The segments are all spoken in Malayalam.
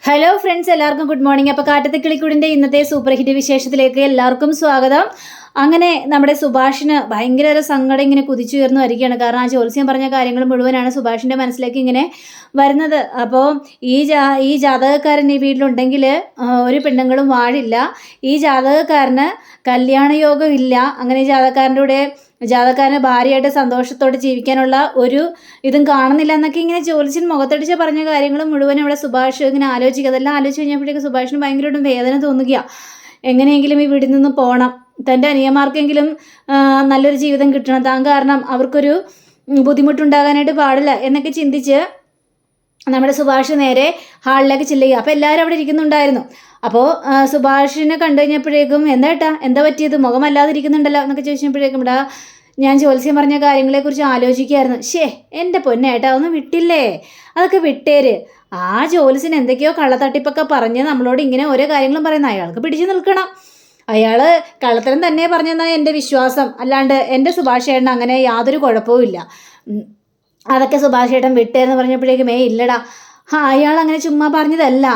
ഹലോ ഫ്രണ്ട്സ്, എല്ലാവർക്കും ഗുഡ് മോർണിംഗ്. അപ്പോൾ കാറ്റത്തെ കിളിക്കൂടിൻ്റെ ഇന്നത്തെ സൂപ്പർ ഹിറ്റ് വിശേഷത്തിലേക്ക് എല്ലാവർക്കും സ്വാഗതം. അങ്ങനെ നമ്മുടെ സുഭാഷിന് ഭയങ്കര സങ്കടം ഇങ്ങനെ കുതിച്ചുയർന്നു വരികയാണ്. കാരണം ആ ജ്യോത്സ്യം പറഞ്ഞ കാര്യങ്ങൾ മുഴുവനാണ് സുഭാഷിൻ്റെ മനസ്സിലേക്ക് ഇങ്ങനെ വരുന്നത്. അപ്പോൾ ഈ ജാതകക്കാരൻ ഈ വീട്ടിലുണ്ടെങ്കിൽ ഒരു പെണ്ണുങ്ങളും വാഴില്ല. ഈ ജാതകക്കാരന് കല്യാണയോഗം ഇല്ല. അങ്ങനെ ജാതകക്കാരന് ഭാര്യയായിട്ട് സന്തോഷത്തോടെ ജീവിക്കാനുള്ള ഒരു ഇതും കാണുന്നില്ല എന്നൊക്കെ ഇങ്ങനെ ജ്യോത്സ്യൻ മുഖത്തടിച്ച് പറഞ്ഞ കാര്യങ്ങൾ മുഴുവൻ ഇവിടെ സുഭാഷ് ഇങ്ങനെ ആലോചിക്കുക. അതെല്ലാം ആലോചിച്ച് കഴിഞ്ഞപ്പോഴേക്ക് സുഭാഷിന് ഭയങ്കരമായിട്ടും വേദന തോന്നുകയാണ്. എങ്ങനെയെങ്കിലും ഈ വീട്ടിൽ നിന്ന് പോകണം, തൻ്റെ അനിയന്മാർക്കെങ്കിലും നല്ലൊരു ജീവിതം കിട്ടണം, താൻ കാരണം അവർക്കൊരു ബുദ്ധിമുട്ടുണ്ടാകാനായിട്ട് പാടില്ല എന്നൊക്കെ ചിന്തിച്ച് നമ്മുടെ സുഭാഷ് നേരെ ഹാളിലേക്ക് ചെല്ലുക. അപ്പോൾ എല്ലാവരും അവിടെ ഇരിക്കുന്നുണ്ടായിരുന്നു. അപ്പോൾ സുഭാഷിനെ കണ്ടു കഴിഞ്ഞപ്പോഴേക്കും എന്താ പറ്റിയത്, മുഖമല്ലാതിരിക്കുന്നുണ്ടല്ലോ എന്നൊക്കെ ചോദിച്ചപ്പോഴേക്കും ഇവിടെ ഞാൻ ജ്യോത്സ്യം പറഞ്ഞ കാര്യങ്ങളെക്കുറിച്ച് ആലോചിക്കുകയായിരുന്നു. എൻ്റെ പൊന്നേട്ടാ ഒന്ന് വിട്ടില്ലേ, അതൊക്കെ വിട്ടേര്. ആ ജ്യോത്സ്യൻ എന്തൊക്കെയോ കള്ളത്തട്ടിപ്പൊക്കെ പറഞ്ഞ് നമ്മളോട് ഇങ്ങനെ ഓരോ കാര്യങ്ങളും പറയുന്നത് അയാൾക്ക് പിടിച്ചു നിൽക്കണം. അയാൾ കള്ളത്തരം തന്നെ പറഞ്ഞെന്നാണ് എൻ്റെ വിശ്വാസം. അല്ലാണ്ട് എൻ്റെ സുഭാഷ് ചേട്ടൻ അങ്ങനെ യാതൊരു കുഴപ്പവും ഇല്ല. അതൊക്കെ സുഭാഷ് ചേട്ടൻ വിട്ടേന്ന് പറഞ്ഞപ്പോഴേക്കും ഇല്ലടാ, അയാൾ അങ്ങനെ ചുമ്മാ പറഞ്ഞതല്ല,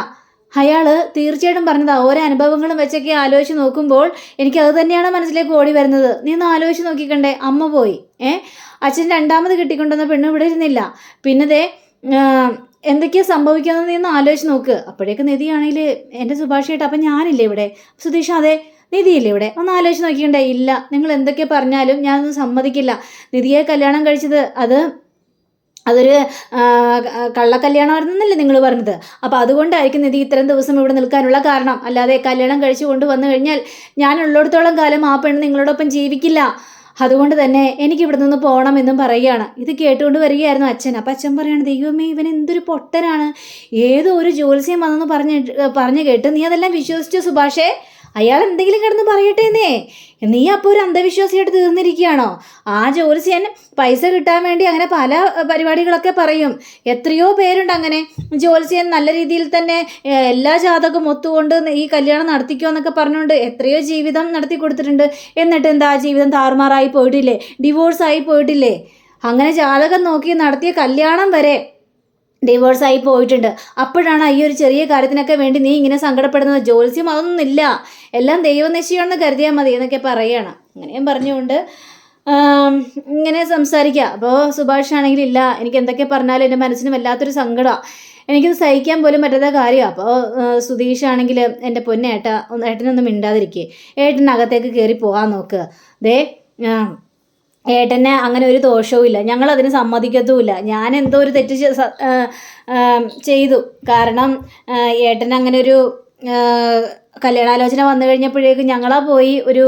അയാൾ തീർച്ചയായിട്ടും പറഞ്ഞതാ. ഓരോ അനുഭവങ്ങളും വെച്ചൊക്കെ ആലോചിച്ച് നോക്കുമ്പോൾ എനിക്കത് തന്നെയാണ് മനസ്സിലേക്ക് ഓടി വരുന്നത്. നീ ഒന്ന് ആലോചിച്ച് നോക്കിക്കണ്ടേ, അമ്മ പോയി, അച്ഛൻ രണ്ടാമത് കിട്ടിക്കൊണ്ടുവന്ന പെണ്ണ് ഇവിടെ ഇരുന്നില്ല, പിന്നെ എന്തൊക്കെയാ സംഭവിക്കുന്നത് നീ ഒന്ന് ആലോചിച്ച് നോക്ക്. അപ്പോഴേക്ക് നിധിയാണെങ്കിൽ എൻ്റെ സുഭാഷ് ചേട്ടാ, അപ്പം ഞാനില്ലേ ഇവിടെ, സുധീഷ് അതെ നിധിയില്ലേ ഇവിടെ, ഒന്ന് ആലോചിച്ച് നോക്കിക്കണ്ടേ. ഇല്ല, നിങ്ങൾ എന്തൊക്കെ പറഞ്ഞാലും ഞാനൊന്നും സമ്മതിക്കില്ല. നിധിയെ കല്യാണം കഴിച്ചത് അതൊരു കള്ളക്കല്യാണമായിരുന്നല്ലേ നിങ്ങൾ പറഞ്ഞത്. അപ്പോൾ അതുകൊണ്ടായിരിക്കും നിധി ഇത്രയും ദിവസം ഇവിടെ നിൽക്കാനുള്ള കാരണം. അല്ലാതെ കല്യാണം കഴിച്ചു കൊണ്ട് വന്നു കഴിഞ്ഞാൽ ഞാൻ ഉള്ളിടത്തോളം കാലം ആ പെണ്ണ് നിങ്ങളോടൊപ്പം ജീവിക്കില്ല. അതുകൊണ്ട് തന്നെ എനിക്ക് ഇവിടെ നിന്ന് പോകണമെന്നും പറയുകയാണ്. ഇത് കേട്ടുകൊണ്ട് വരികയായിരുന്നു അച്ഛൻ. അപ്പം അച്ഛൻ പറയാണ്, ദൈവമേ ഇവൻ എന്തൊരു പൊട്ടനാണ്, ഏതോ ഒരു ജ്യോത്സ്യം വന്നെന്ന് പറഞ്ഞു കേട്ട് നീ അതെല്ലാം വിശ്വസിച്ചു സുഭാഷേ. അയാൾ എന്തെങ്കിലും കിടന്ന് പറയട്ടെ എന്നേ, നീ അപ്പോൾ ഒരു അന്ധവിശ്വാസിയായിട്ട് തീർന്നിരിക്കുകയാണോ? ആ ജ്യോത്സ്യൻ പൈസ കിട്ടാൻ വേണ്ടി അങ്ങനെ പല പരിപാടികളൊക്കെ പറയും. എത്രയോ പേരുണ്ട് അങ്ങനെ. ജ്യോത്സ്യൻ നല്ല രീതിയിൽ തന്നെ എല്ലാ ജാതകം ഒത്തുകൊണ്ട് ഈ കല്യാണം നടത്തിക്കോ എന്നൊക്കെ പറഞ്ഞുകൊണ്ട് എത്രയോ ജീവിതം നടത്തി കൊടുത്തിട്ടുണ്ട്. എന്നിട്ട് എന്താ ജീവിതം താറുമാറായി പോയിട്ടില്ലേ, ഡിവോഴ്സായി പോയിട്ടില്ലേ? അങ്ങനെ ജാതകം നോക്കി നടത്തിയ കല്യാണം വരെ ഡിവോഴ്സായി പോയിട്ടുണ്ട്. അപ്പോഴാണ് ഈ ഒരു ചെറിയ കാര്യത്തിനൊക്കെ വേണ്ടി നീ ഇങ്ങനെ സങ്കടപ്പെടുന്നത്. ജ്യോത്സ്യം അതൊന്നുമില്ല, എല്ലാം ദൈവനിശ്ചയമാണെന്ന് കരുതിയാൽ മതി എന്നൊക്കെ പറയുകയാണ്. അങ്ങനെയും പറഞ്ഞുകൊണ്ട് ഇങ്ങനെ സംസാരിക്കുക. അപ്പോൾ സുഭാഷ് ആണെങ്കിൽ ഇല്ല, എനിക്ക് എന്തൊക്കെ പറഞ്ഞാലും എൻ്റെ മനസ്സിന് വല്ലാത്തൊരു സങ്കടമാണ്, എനിക്കത് സഹിക്കാൻ പോലും പറ്റാത്ത കാര്യമാണ്. അപ്പോൾ സുധീഷ് ആണെങ്കിൽ എൻ്റെ ഏട്ടനൊന്നും മിണ്ടാതിരിക്കേ, ഏട്ടനകത്തേക്ക് കയറി പോകാൻ നോക്കുക. ഏട്ടന് അങ്ങനെ ഒരു ദോഷവും ഇല്ല, ഞങ്ങളതിന് സമ്മതിക്കത്തുമില്ല. ഞാൻ എന്തോ ഒരു തെറ്റ് ചെയ്തു. കാരണം ഏട്ടൻ അങ്ങനെ ഒരു കല്യാണാലോചന വന്നു കഴിഞ്ഞപ്പോഴേക്കും ഞങ്ങളാ പോയി ഒരു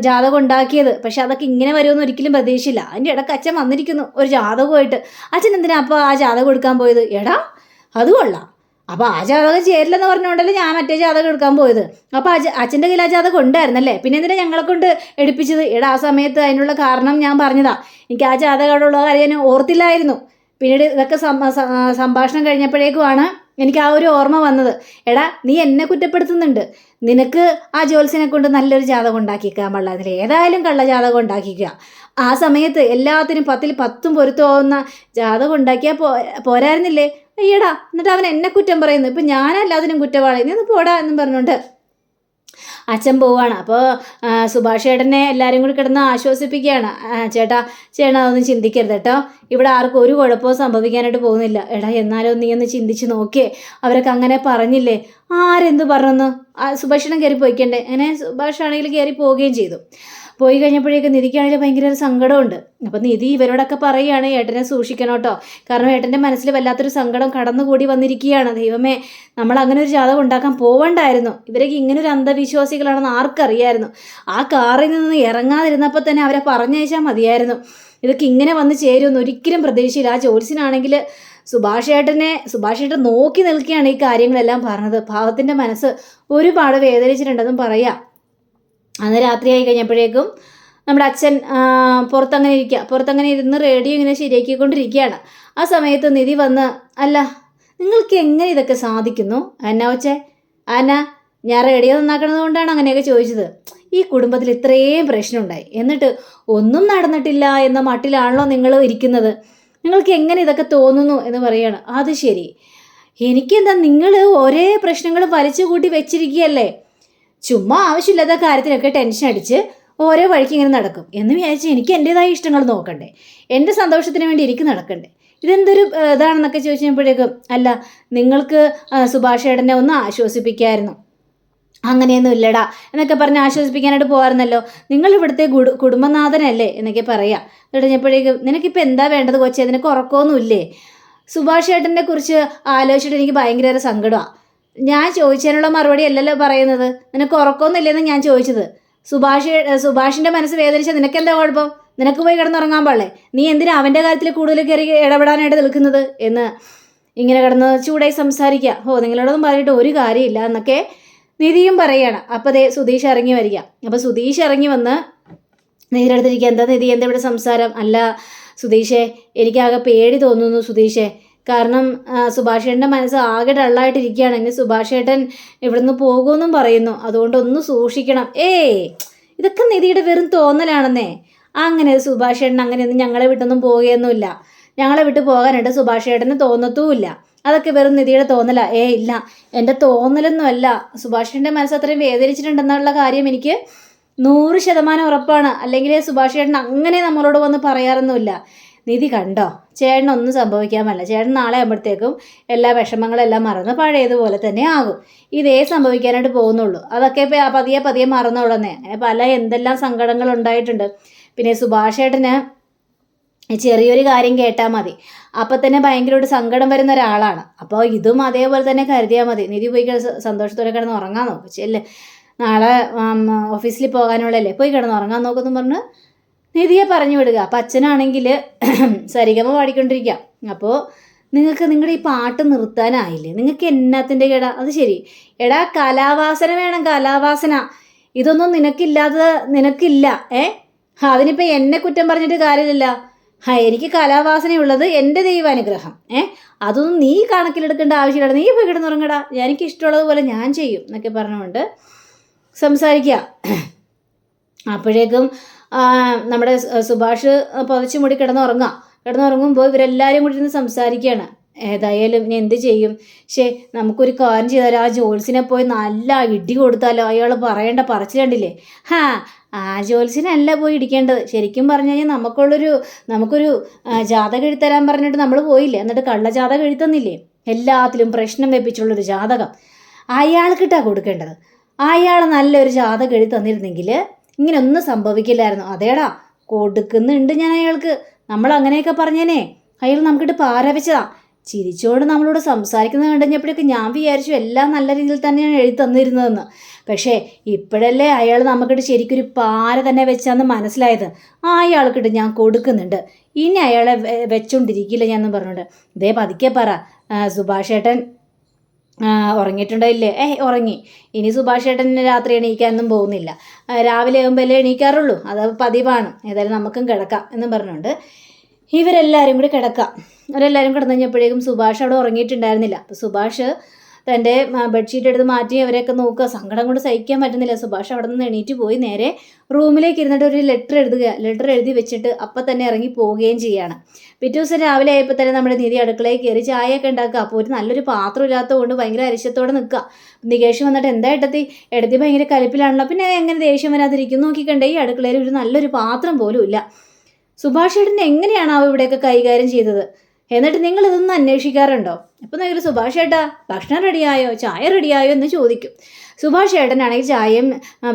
ജാതകം ഉണ്ടാക്കിയത്. പക്ഷെ അതൊക്കെ ഇങ്ങനെ വരുമെന്ന് ഒരിക്കലും പ്രതീക്ഷിച്ചില്ല. അതിൻ്റെ ഇടയ്ക്ക് അച്ഛൻ വന്നിരിക്കുന്നു ഒരു ജാതകമായിട്ട്. അച്ഛൻ എന്തിനാ അപ്പോൾ ആ ജാതകം എടുക്കാൻ പോയത്? അത് കൊള്ളാം, അപ്പോൾ ആ ജാതകം ചേരില്ലെന്ന് പറഞ്ഞുകൊണ്ടല്ലേ ഞാൻ മറ്റേ ജാതകം എടുക്കാൻ പോയത്. അപ്പോൾ അച്ഛൻ്റെ കയ്യിൽ ആ ജാതകം ഉണ്ടായിരുന്നല്ലേ, പിന്നെ എന്തിനാ ഞങ്ങളെ കൊണ്ട് എടുപ്പിച്ചത്? ആ സമയത്ത് അതിനുള്ള കാരണം ഞാൻ പറഞ്ഞതാ. എനിക്ക് ആ ജാതകം അവിടെ ഉള്ള കാര്യം ഞാൻ ഓർത്തില്ലായിരുന്നു. പിന്നീട് ഇതൊക്കെ സംഭാഷണം കഴിഞ്ഞപ്പോഴേക്കുമാണ് എനിക്ക് ആ ഒരു ഓർമ്മ വന്നത്. നീ എന്നെ കുറ്റപ്പെടുത്തുന്നുണ്ട്, നിനക്ക് ആ ജ്യോത്സ്യനെ കൊണ്ട് നല്ലൊരു ജാതകം ഉണ്ടാക്കിക്കാൻ പാടില്ല, ഏതായാലും കള്ള ജാതകം ഉണ്ടാക്കിക്കുക. ആ സമയത്ത് എല്ലാത്തിനും 10ൽ 10 പൊരുത്തമാവുന്ന ജാതകം ഉണ്ടാക്കിയാൽ പോരായിരുന്നില്ലേ? എന്നിട്ട് അവൻ എന്നെ കുറ്റം പറയുന്നു. ഇപ്പം ഞാനല്ലാതിനും കുറ്റവാളി, നീ ഒന്ന് പോടാ എന്നും പറഞ്ഞുകൊണ്ട് അച്ഛൻ പോവാണ്. അപ്പോൾ സുഭാഷ് ചേട്ടനെ എല്ലാവരും കൂടി കിടന്ന് ആശ്വസിപ്പിക്കുകയാണ്. ചേട്ടാ അതൊന്നും ചിന്തിക്കരുത് കേട്ടോ, ഇവിടെ ആർക്കും ഒരു കുഴപ്പവും സംഭവിക്കാനായിട്ട് പോകുന്നില്ല. എന്നാലും നീ ഒന്ന് ചിന്തിച്ച് നോക്കിയേ, അവരൊക്കെ അങ്ങനെ പറഞ്ഞില്ലേ? ആരെന്ത് പറഞ്ഞു? സുഭാഷേട്ടൻ കയറി പോയിക്കണ്ടേ? അങ്ങനെ സുഭാഷ് ആണെങ്കിൽ കയറി പോവുകയും ചെയ്തു. പോയി കഴിഞ്ഞപ്പോഴേക്കും നിധിക്കാണെങ്കിൽ ഭയങ്കര ഒരു സങ്കടമുണ്ട്. അപ്പം നിധി ഇവരോടൊക്കെ പറയുകയാണ്, ഏട്ടനെ സൂക്ഷിക്കണം കേട്ടോ, കാരണം ഏട്ടൻ്റെ മനസ്സിൽ വല്ലാത്തൊരു സങ്കടം കടന്നുകൂടി വന്നിരിക്കുകയാണ്. ദൈവമേ, നമ്മൾ അങ്ങനെ ഒരു ജാതകം ഉണ്ടാക്കാൻ പോവണ്ടായിരുന്നു. ഇവരൊക്കെ ഇങ്ങനൊരു അന്ധവിശ്വാസികളാണെന്ന് ആർക്കറിയായിരുന്നു? ആ കാറിൽ നിന്ന് ഇറങ്ങാതിരുന്നപ്പോൾ തന്നെ അവരെ പറഞ്ഞയച്ചാൽ മതിയായിരുന്നു. ഇതൊക്കെ ഇങ്ങനെ വന്ന് ചേരുമെന്ന് ഒരിക്കലും പ്രതീക്ഷയില്ല. ആ ജ്യോത്സ്യനാണെങ്കിൽ സുഭാഷ് ഏട്ടൻ നോക്കി നിൽക്കുകയാണ് ഈ കാര്യങ്ങളെല്ലാം പറഞ്ഞത്. പാവത്തിൻ്റെ മനസ്സ് ഒരുപാട് വേദനിച്ചിട്ടുണ്ടെന്നും പറയാം. അന്ന് രാത്രിയായി കഴിഞ്ഞപ്പോഴേക്കും നമ്മുടെ അച്ഛൻ പുറത്തങ്ങനെ ഇരുന്ന് റേഡിയോ ഇങ്ങനെ ശരിയാക്കിക്കൊണ്ടിരിക്കുകയാണ്. ആ സമയത്ത് നിധി വന്ന്, അല്ല നിങ്ങൾക്ക് എങ്ങനെ ഇതൊക്കെ സാധിക്കുന്നു? ഞാൻ റേഡിയോ നന്നാക്കണത് കൊണ്ടാണ് അങ്ങനെയൊക്കെ ചോദിച്ചത്. ഈ കുടുംബത്തിൽ ഇത്രയും പ്രശ്നമുണ്ടായി, എന്നിട്ട് ഒന്നും നടന്നിട്ടില്ല എന്ന മട്ടിലാണല്ലോ നിങ്ങൾ ഇരിക്കുന്നത്, നിങ്ങൾക്ക് എങ്ങനെ ഇതൊക്കെ തോന്നുന്നു എന്ന് പറയാണ്. അത് ശരി, എനിക്കെന്താ, നിങ്ങൾ ഒരേ പ്രശ്നങ്ങൾ വലിച്ചു കൂട്ടി വെച്ചിരിക്കുകയല്ലേ. ചുമ്മാ ആവശ്യമില്ലാത്ത കാര്യത്തിനൊക്കെ ടെൻഷൻ അടിച്ച് ഓരോ വഴിക്ക് ഇങ്ങനെ നടക്കും എന്ന് വിചാരിച്ച് എനിക്ക് എൻ്റെതായ ഇഷ്ടങ്ങൾ നോക്കണ്ടേ, എൻ്റെ സന്തോഷത്തിന് വേണ്ടി എനിക്ക് നടക്കണ്ടേ? ഇതെന്തൊരു ഇതാണെന്നൊക്കെ ചോദിച്ചപ്പോഴേക്കും, അല്ല നിങ്ങൾക്ക് സുഭാഷ് ഏട്ടനെ ഒന്ന് ആശ്വസിപ്പിക്കായിരുന്നു. അങ്ങനെയൊന്നും ഇല്ലടാ എന്നൊക്കെ പറഞ്ഞ് ആശ്വസിപ്പിക്കാനായിട്ട് പോകാറുന്നല്ലോ. നിങ്ങൾ ഇവിടുത്തെ കുടുംബനാഥനല്ലേ എന്നൊക്കെ പറയാം. കഴിഞ്ഞപ്പോഴേക്കും, നിനക്കിപ്പോൾ എന്താ വേണ്ടത് കൊച്ചേ, നിനക്ക് ഉറക്കമൊന്നുമില്ലേ? സുഭാഷ് ഏട്ടനെ കുറിച്ച് ആലോചിച്ചിട്ട് എനിക്ക് ഭയങ്കര സങ്കടമാണ്. ഞാൻ ചോദിച്ചതിനുള്ള മറുപടി അല്ലല്ലോ പറയുന്നത്. നിനക്ക് ഉറക്കമൊന്നുമില്ലെന്ന് ഞാൻ ചോദിച്ചത്. സുഭാഷിൻ്റെ മനസ്സ് വേദനിച്ചാൽ നിനക്കെന്താ കുഴപ്പം? നിനക്ക് പോയി കിടന്നുറങ്ങാൻ പാടില്ലേ? നീ എന്തിനാ അവൻ്റെ കാര്യത്തിൽ കൂടുതൽ കയറി ഇടപെടാനായിട്ട് നിൽക്കുന്നത് എന്ന് ഇങ്ങനെ കിടന്ന് ചൂടായി സംസാരിക്കുക. നിങ്ങളോടൊന്നും പറഞ്ഞിട്ട് ഒരു കാര്യമില്ല എന്നൊക്കെ നിധിയും പറയുകയാണ്. അപ്പോൾ അതേ സുധീഷ് ഇറങ്ങി വരിക. അപ്പോൾ സുധീഷ് ഇറങ്ങി വന്ന് നിധിയുടെ അടുത്തിരിക്കുക. എന്താ നിധി, എന്താ ഇവിടെ സംസാരം? അല്ല സുധീഷേ, എനിക്കാകെ പേടി തോന്നുന്നു സുധീഷേ. കാരണം സുഭാഷേട്ടൻ്റെ മനസ്സ് ആകെ ഡള്ളായിട്ടിരിക്കുകയാണ്. ഇനി സുഭാഷേട്ടൻ ഇവിടുന്ന് പോകുമെന്നും പറയുന്നു. അതുകൊണ്ട് ഒന്ന് സൂക്ഷിക്കണം. ഇതൊക്കെ നിധിയുടെ വെറും തോന്നലാണെന്നേ. അങ്ങനെ സുഭാഷേട്ടൻ അങ്ങനെയൊന്നും ഞങ്ങളെ വിട്ടൊന്നും പോവുകയൊന്നുമില്ല. ഞങ്ങളെ വിട്ട് പോകാനായിട്ട് സുഭാഷേട്ടന് തോന്നത്തുമില്ല. അതൊക്കെ വെറും നിധിയുടെ തോന്നലാ. ഇല്ല, എൻ്റെ തോന്നലൊന്നുമല്ല. സുഭാഷേട്ടൻ്റെ മനസ്സ് അത്രയും വേദനിച്ചിട്ടുണ്ടെന്നുള്ള കാര്യം എനിക്ക് 100% ഉറപ്പാണ്. അല്ലെങ്കിൽ സുഭാഷേട്ടൻ അങ്ങനെ നമ്മളോട് വന്ന് പറയാറൊന്നുമില്ല. നിധി കണ്ടോ, ചേട്ടനൊന്നും സംഭവിക്കാൻ പറ്റില്ല. ചേട്ടൻ നാളെ ആകുമ്പോഴത്തേക്കും എല്ലാ വിഷമങ്ങളെല്ലാം മറന്ന് പഴയതുപോലെ തന്നെ ആകും. ഇതേ സംഭവിക്കാനായിട്ട് പോകുന്നുള്ളൂ. അതൊക്കെ പതിയെ പതിയെ മറന്നോളന്നേ. പല എന്തെല്ലാം സങ്കടങ്ങൾ ഉണ്ടായിട്ടുണ്ട്. പിന്നെ സുഭാഷേട്ടന് ചെറിയൊരു കാര്യം കേട്ടാൽ മതി, അപ്പം തന്നെ ഭയങ്കരമായിട്ട് സങ്കടം വരുന്ന ഒരാളാണ്. അപ്പോൾ ഇതും അതേപോലെ തന്നെ കരുതിയാൽ മതി. നിധി പോയി സന്തോഷത്തോടെ കിടന്ന് ഉറങ്ങാൻ നോക്കും. ചെല്ലേ, നാളെ ഓഫീസിൽ പോകാനുള്ളല്ലേ, പോയി കിടന്ന് ഉറങ്ങാൻ നോക്കുമെന്ന് പറഞ്ഞ് നിധിയെ പറഞ്ഞു വിടുക. അപ്പം അച്ഛനാണെങ്കിൽ സരിഗമ പാടിക്കൊണ്ടിരിക്കുക. അപ്പോൾ നിങ്ങൾക്ക് നിങ്ങളുടെ ഈ പാട്ട് നിർത്താനായില്ലേ? നിങ്ങൾക്ക് എന്നാത്തിൻ്റെ കേടാ? അത് ശരി, എടാ കലാവാസന വേണം, കലാവാസന. ഇതൊന്നും നിനക്കില്ല. അതിനിപ്പോൾ എന്നെ കുറ്റം പറഞ്ഞിട്ട് കാര്യമില്ല. എനിക്ക് കലാവാസനയുള്ളത് എൻ്റെ ദൈവാനുഗ്രഹം. അതൊന്നും നീ കണക്കിലെടുക്കേണ്ട ആവശ്യമില്ല. നീ പോയി കിടന്നുറങ്ങടാ, എനിക്ക് ഇഷ്ടമുള്ളതുപോലെ ഞാൻ ചെയ്യും എന്നൊക്കെ പറഞ്ഞുകൊണ്ട് സംസാരിക്കുക. അപ്പോഴേക്കും നമ്മുടെ സുഭാഷ് പുതച്ചു മൂടി കിടന്നുറങ്ങുമ്പോൾ ഇവരെല്ലാവരും കൂടി ഇരുന്ന് സംസാരിക്കുകയാണ്. ഏതായാലും ഇനി എന്ത് ചെയ്യും? നമുക്കൊരു കാര്യം ചെയ്താലോ, ആ ജോത്സ്യനെ പോയി നല്ല ഇടി കൊടുത്താലോ? അയാൾ പറയേണ്ട പറച്ചിലുണ്ടില്ലേ? ആ ജോത്സ്യനല്ല പോയി ഇടിക്കേണ്ടത്. ശരിക്കും പറഞ്ഞു കഴിഞ്ഞാൽ നമുക്കൊരു ജാതകം എഴുത്തരാൻ പറഞ്ഞിട്ട് നമ്മൾ പോയില്ലേ, എന്നിട്ട് കള്ള ജാതകം എഴുത്തുന്നില്ലേ? എല്ലാത്തിലും പ്രശ്നം വെപ്പിച്ചുള്ളൊരു ജാതകം അയാൾക്കിട്ടാണ് കൊടുക്കേണ്ടത്. അയാൾ നല്ലൊരു ജാതകം എഴുതി തന്നിരുന്നെങ്കിൽ ഇങ്ങനെയൊന്നും സംഭവിക്കില്ലായിരുന്നു. അതേടാ, കൊടുക്കുന്നുണ്ട് ഞാൻ അയാൾക്ക്. നമ്മൾ അങ്ങനെയൊക്കെ പറഞ്ഞേനെ, അയാൾ നമുക്കിട്ട് പാരവെച്ചതാ. ചിരിച്ചോണ്ട് നമ്മളോട് സംസാരിക്കുന്നത് കണ്ടുകഴിഞ്ഞപ്പോഴേക്ക് ഞാൻ വിചാരിച്ചു എല്ലാം നല്ല രീതിയിൽ തന്നെയാണ് എഴുതി തന്നിരുന്നതെന്ന്. പക്ഷേ ഇപ്പോഴല്ലേ അയാൾ നമുക്കിട്ട് ശരിക്കൊരു പാര തന്നെ വെച്ചാന്ന് മനസ്സിലായത്. അയാൾക്കിട്ട് ഞാൻ കൊടുക്കുന്നുണ്ട്, ഇനി അയാളെ വെച്ചോണ്ടിരിക്കില്ല ഞാൻ എന്ന് പറഞ്ഞുകൊണ്ട്. ഇതേ പതുക്കെ പറ, സുഭാഷ് ഏട്ടൻ ഉറങ്ങിയിട്ടുണ്ടോ ഇല്ലേ? ഉറങ്ങി. ഇനി സുഭാഷ് ഏട്ടൻ രാത്രി എണീക്കാനൊന്നും പോകുന്നില്ല. രാവിലെ ആകുമ്പോഴല്ലേ എണീക്കാറുള്ളൂ, അത് പതിവാണ്. ഏതായാലും നമുക്കും കിടക്കാം എന്നും പറഞ്ഞുകൊണ്ട് ഇവരെല്ലാവരും കൂടി കിടക്കാം. അവരെല്ലാവരും കിടന്നു കഴിഞ്ഞപ്പോഴേക്കും സുഭാഷ് അവിടെ ഉറങ്ങിയിട്ടുണ്ടായിരുന്നില്ല. അപ്പോൾ സുഭാഷ് തൻ്റെ ബെഡ്ഷീറ്റ് എടുത്ത് മാറ്റി അവരെയൊക്കെ നോക്കുക. സങ്കടം കൊണ്ട് സഹിക്കാൻ പറ്റുന്നില്ല. സുഭാഷ് അവിടെ നിന്ന് എണീറ്റ് പോയി നേരെ റൂമിലേക്ക് ഇരുന്നിട്ട് ഒരു ലെറ്റർ എഴുതി വെച്ചിട്ട് അപ്പം തന്നെ ഇറങ്ങി പോവുകയും ചെയ്യുകയാണ്. പിറ്റേ ദിവസം രാവിലെ ആയപ്പോൾ തന്നെ നമ്മുടെ നിധി അടുക്കളയിൽ കയറി ചായയൊക്കെ ഉണ്ടാക്കുക. അപ്പോൾ ഒരു നല്ലൊരു പാത്രം ഇല്ലാത്തതുകൊണ്ട് ഭയങ്കര അരിശത്തോടെ നിൽക്കുക. നികേഷ് വന്നിട്ട് എന്താ എടുത്തി ഭയങ്കര കലിപ്പിലാണല്ലോ, പിന്നെ എങ്ങനെ ദേഷ്യം വരാതിരിക്കും? നോക്കിക്കണ്ടേ, ഈ അടുക്കളയിൽ ഒരു നല്ലൊരു പാത്രം പോലും ഇല്ല. സുഭാഷ് ഏട്ടൻ എങ്ങനെയാണ് ഇവിടെയൊക്കെ കൈകാര്യം ചെയ്തത്? എന്നിട്ട് നിങ്ങൾ ഇതൊന്നും അന്വേഷിക്കാറുണ്ടോ? അപ്പം നിങ്ങൾ സുഭാഷ് ഏട്ടാ ഭക്ഷണം റെഡിയായോ, ചായ റെഡിയായോ എന്ന് ചോദിക്കും. സുഭാഷ് ഏട്ടനാണെങ്കിൽ ചായയും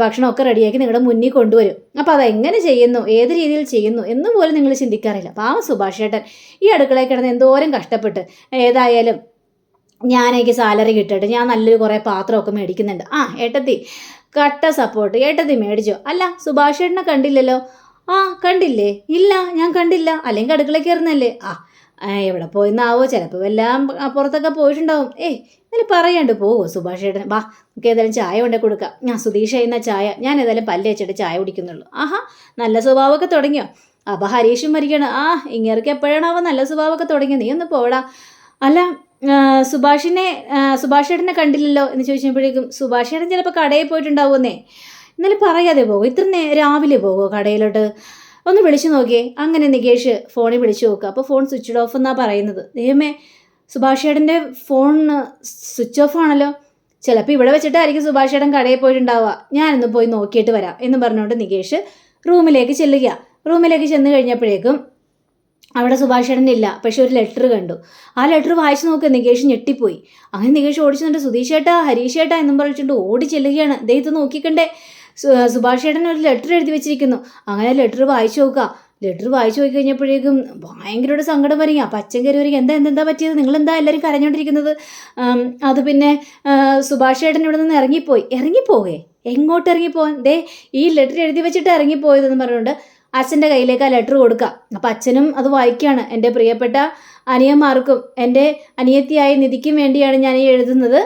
ഭക്ഷണമൊക്കെ റെഡിയാക്കി നിങ്ങളുടെ മുന്നിൽ കൊണ്ടുവരും. അപ്പോൾ അതെങ്ങനെ ചെയ്യുന്നു, ഏത് രീതിയിൽ ചെയ്യുന്നു എന്ന് പോലും നിങ്ങൾ ചിന്തിക്കാറില്ല. പാവം സുഭാഷ് ഏട്ടൻ ഈ അടുക്കളയിൽ കിടന്ന് എന്തോരം കഷ്ടപ്പെട്ട്. ഏതായാലും എനിക്ക് സാലറി കിട്ടട്ടെ, ഞാൻ നല്ലൊരു കുറേ പാത്രമൊക്കെ മേടിക്കുന്നുണ്ട്. ഏട്ടത്തി കട്ട സപ്പോർട്ട്, ഏട്ടത്തി മേടിച്ചോ? അല്ല സുഭാഷ് ഏട്ടനെ കണ്ടില്ലല്ലോ. കണ്ടില്ലേ? ഇല്ല, ഞാൻ കണ്ടില്ല. അല്ലെങ്കിൽ അടുക്കളയിൽ കയറുന്നല്ലേ? എവിടെ പോയിന്നാവോ, ചിലപ്പോൾ എല്ലാം പുറത്തൊക്കെ പോയിട്ടുണ്ടാവും. ഇന്നലെ പറയാണ്ട് പോവോ സുഭാഷ് ഏട്ടൻ? നമുക്ക് ഏതായാലും ചായ കൊണ്ടേ കൊടുക്കാം. സുധീഷ് ചെയ്യുന്ന ചായ ഞാൻ ഏതായാലും പല്ല് വെച്ചിട്ട് ചായ കുടിക്കുന്നുള്ളൂ. നല്ല സ്വഭാവമൊക്കെ തുടങ്ങിയോ? അപ്പോൾ ഹരീഷും മരിക്കണം. ഇങ്ങേർക്ക് എപ്പോഴാണാവോ നല്ല സ്വഭാവമൊക്കെ തുടങ്ങിയത്? നീ ഒന്ന് പോടാ. അല്ല സുഭാഷ് ഏട്ടനെ കണ്ടില്ലല്ലോ എന്ന് ചോദിച്ചപ്പോഴേക്കും സുഭാഷ് ഏട്ടൻ ചിലപ്പോൾ കടയിൽ പോയിട്ടുണ്ടാവുമെന്നേ. ഇന്നലെ പറയാതെ പോകും, ഇത്ര രാവിലെ പോകുമോ കടയിലോട്ട്? ഒന്ന് വിളിച്ചു നോക്കിയേ. അങ്ങനെ നികേഷ് ഫോണിൽ വിളിച്ചു നോക്കുക. അപ്പോൾ ഫോൺ സ്വിച്ച്ഡ് ഓഫ് എന്നാണ് പറയുന്നത്. ദൈവമേ, സുഭാഷ് ചേട്ടൻ്റെ ഫോൺ സ്വിച്ച് ഓഫ് ആണല്ലോ, ചിലപ്പോൾ ഇവിടെ വെച്ചിട്ടായിരിക്കും സുഭാഷ് ചേട്ടൻ കടയിൽ പോയിട്ടുണ്ടാവുക, ഞാനൊന്ന് പോയി നോക്കിയിട്ട് വരാം എന്ന് പറഞ്ഞുകൊണ്ട് നികേഷ് റൂമിലേക്ക് ചെല്ലുക. റൂമിലേക്ക് ചെന്ന് കഴിഞ്ഞപ്പോഴേക്കും അവിടെ സുഭാഷ് ചേട്ടൻ ഇല്ല. പക്ഷെ ഒരു ലെറ്റർ കണ്ടു. ആ ലെറ്റർ വായിച്ചു നോക്കുക. നികേഷ് ഞെട്ടിപ്പോയി. അങ്ങനെ നികേഷ് ഓടിച്ചുകൊണ്ട് സുധീഷ് ചേട്ടാ, ഹരീഷ് ചേട്ടാ എന്നും പറഞ്ഞിട്ടുണ്ട് ഓടി ചെല്ലുകയാണ്. ദേ ഇത് നോക്കിക്കണ്ടേ, സുഭാഷ് ചേട്ടൻ ഒരു ലെറ്റർ എഴുതി വെച്ചിരിക്കുന്നു. അങ്ങനെ ലെറ്റർ വായിച്ചു നോക്കുക. ലെറ്റർ വായിച്ചു നോക്കി കഴിഞ്ഞപ്പോഴേക്കും ഭയങ്കരമായിട്ട് സങ്കടം വരിക. അപ്പം അച്ഛൻ കയറി വരിക, എന്താ പറ്റിയത്, നിങ്ങളെന്താ എല്ലാവരും കരഞ്ഞോണ്ടിരിക്കുന്നത്? അത് പിന്നെ സുഭാഷ് ചേട്ടൻ ഇവിടെ നിന്ന് ഇറങ്ങിപ്പോകേ, എങ്ങോട്ട് ഇറങ്ങിപ്പോവാൻ, ദേ ഈ ലെറ്റർ എഴുതി വെച്ചിട്ട് ഇറങ്ങിപ്പോയതെന്ന് പറഞ്ഞുകൊണ്ട് അച്ഛൻ്റെ കയ്യിലേക്ക് ആ ലെറ്റർ കൊടുക്കുക. അപ്പം അച്ഛനും അത് വായിക്കുകയാണ്. എൻ്റെ പ്രിയപ്പെട്ട അനിയന്മാർക്കും എൻ്റെ അനിയത്തിയായ നിധിക്കും വേണ്ടിയാണ് ഞാൻ ഈ എഴുതുന്നത്.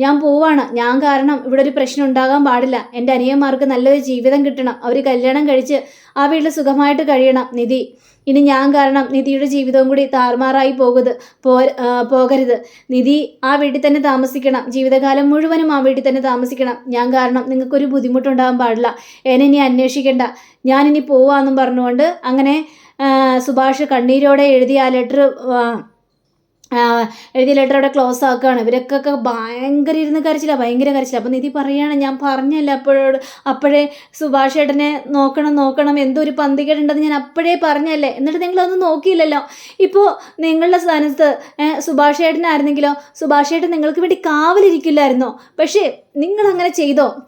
ഞാൻ പോവാണ്. ഞാൻ കാരണം ഇവിടെ ഒരു പ്രശ്നം ഉണ്ടാകാൻ പാടില്ല. എൻ്റെ അനിയന്മാർക്ക് നല്ലൊരു ജീവിതം കിട്ടണം. അവർ കല്യാണം കഴിച്ച് ആ വീട്ടിൽ സുഖമായിട്ട് കഴിയണം. നിധി, ഇനി ഞാൻ കാരണം നിധിയുടെ ജീവിതവും കൂടി താറുമാറായി പോകരുത്. നിധി ആ വീട്ടിൽ തന്നെ താമസിക്കണം. ജീവിതകാലം മുഴുവനും ആ വീട്ടിൽ തന്നെ താമസിക്കണം. ഞാൻ കാരണം നിങ്ങൾക്കൊരു ബുദ്ധിമുട്ടുണ്ടാകാൻ പാടില്ല. എന്നെ ഇനി അന്വേഷിക്കേണ്ട, ഞാനിനി പോവാന്നും പറഞ്ഞുകൊണ്ട് അങ്ങനെ സുഭാഷ് കണ്ണീരോടെ എഴുതിയ ആ ലെറ്റർ എഴുതിയ ലെറ്റർ അവിടെ ക്ലോസ് ആക്കുകയാണ്. ഇവരൊക്കെ ഭയങ്കര കരച്ചില്ല. അപ്പം നിധി പറയുകയാണ്, ഞാൻ പറഞ്ഞല്ല അപ്പോഴേ സുഭാഷ് ഏട്ടനെ നോക്കണം, എന്തോ ഒരു പന്തികേടുണ്ടെന്ന് ഞാൻ അപ്പോഴേ പറഞ്ഞല്ലേ, എന്നിട്ട് നിങ്ങളൊന്നും നോക്കിയില്ലല്ലോ. ഇപ്പോൾ നിങ്ങളുടെ സ്ഥാനത്ത് സുഭാഷ് ഏട്ടനായിരുന്നെങ്കിലോ സുഭാഷ് ഏട്ടൻ നിങ്ങൾക്ക് വേണ്ടി കാവലിരിക്കില്ലായിരുന്നോ? പക്ഷേ നിങ്ങൾ അങ്ങനെ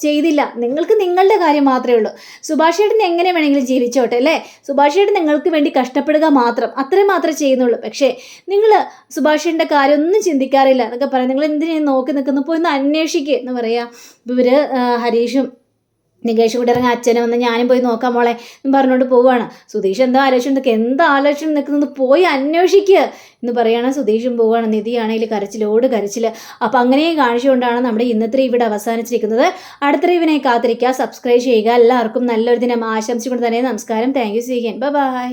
ചെയ്തില്ല. നിങ്ങൾക്ക് നിങ്ങളുടെ കാര്യം മാത്രമേ ഉള്ളൂ. സുഭാഷ് ഏട്ടൻ എങ്ങനെ വേണമെങ്കിലും ജീവിച്ചോട്ടെ അല്ലേ, സുഭാഷ് ഏട്ടൻ നിങ്ങൾക്ക് വേണ്ടി കഷ്ടപ്പെടുക മാത്രം, അത്രയും മാത്രമേ ചെയ്യുന്നുള്ളൂ. പക്ഷേ നിങ്ങൾ സുഭാഷ് ഏട്ടൻ്റെ കാര്യം ഒന്നും ചിന്തിക്കാറില്ല എന്നൊക്കെ പറയാം. നിങ്ങൾ എന്തിനാ നോക്കി നിൽക്കുന്നു, പോയി ഒന്ന് അന്വേഷിക്കുക എന്ന് പറയാം. ഇവർ ഹരീഷും നികേഷും കൂടെ ഇറങ്ങി അച്ഛനെ വന്ന് ഞാനും പോയി നോക്കാം മോളെ എന്ന് പറഞ്ഞുകൊണ്ട് പോവുകയാണ്. സുധീഷ് എന്താ ആലോചന നിൽക്കുന്നത്, പോയി അന്വേഷിക്കുക എന്ന് പറയുകയാണ്. സുധീഷും പോവുകയാണ്. നിധിയാണെങ്കിൽ കരച്ചിൽ. അപ്പം അങ്ങനെ കാണിച്ചുകൊണ്ടാണ് നമ്മുടെ ഇന്നത്തെ ഇവിടെ അവസാനിച്ചിരിക്കുന്നത്. അടുത്ത റിവിനെ കാത്തിരിക്കുക, സബ്സ്ക്രൈബ് ചെയ്യുക. എല്ലാവർക്കും നല്ലൊരു ദിനം ആശംസിച്ചുകൊണ്ട് തന്നെ നമസ്കാരം. Thank you. See you again. By.